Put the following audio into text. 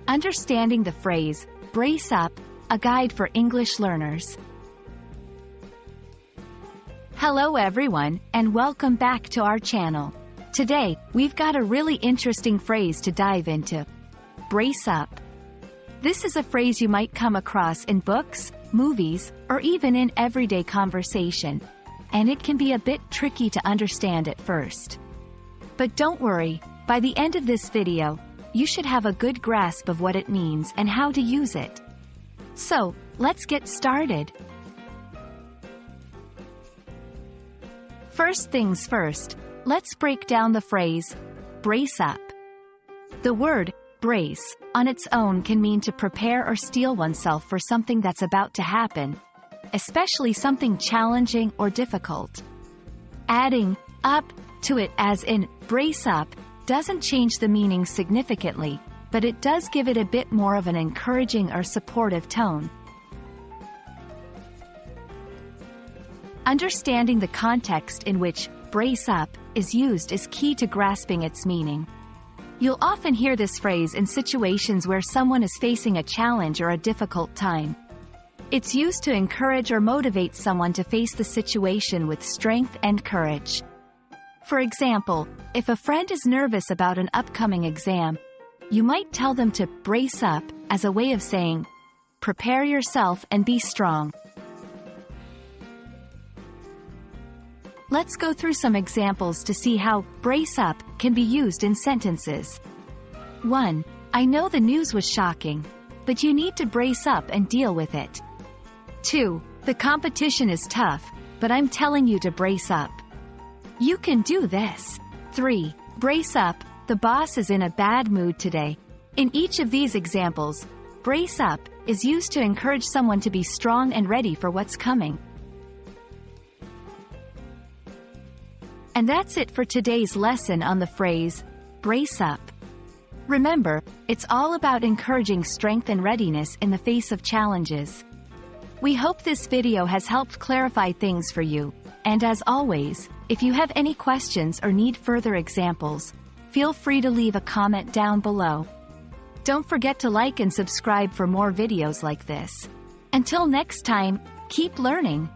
Understanding the phrase, brace up, a guide for English learners. Hello everyone, and welcome back to our channel. Today, we've got a really interesting phrase to dive into. Brace up. This is a phrase you might come across in books, movies, or even in everyday conversation, and it can be a bit tricky to understand at first. But don't worry, by the end of this video, you should have a good grasp of what it means and how to use it. So, let's get started. First things first, let's break down the phrase, brace up. The word, brace, on its own can mean to prepare or steel oneself for something that's about to happen, especially something challenging or difficult. Adding up to it as in brace up doesn't change the meaning significantly, but it does give it a bit more of an encouraging or supportive tone. Understanding the context in which brace up is used is key to grasping its meaning. You'll often hear this phrase in situations where someone is facing a challenge or a difficult time. It's used to encourage or motivate someone to face the situation with strength and courage. For example, if a friend is nervous about an upcoming exam, you might tell them to brace up as a way of saying, prepare yourself and be strong. Let's go through some examples to see how brace up can be used in sentences. 1. I know the news was shocking, but you need to brace up and deal with it. 2. The competition is tough, but I'm telling you to brace up. You can do this. 3. Brace up, the boss is in a bad mood today. In each of these examples, brace up is used to encourage someone to be strong and ready for what's coming. And that's it for today's lesson on the phrase, brace up. Remember, it's all about encouraging strength and readiness in the face of challenges. We hope this video has helped clarify things for you, and as always, if you have any questions or need further examples, feel free to leave a comment down below. Don't forget to like and subscribe for more videos like this. Until next time, keep learning.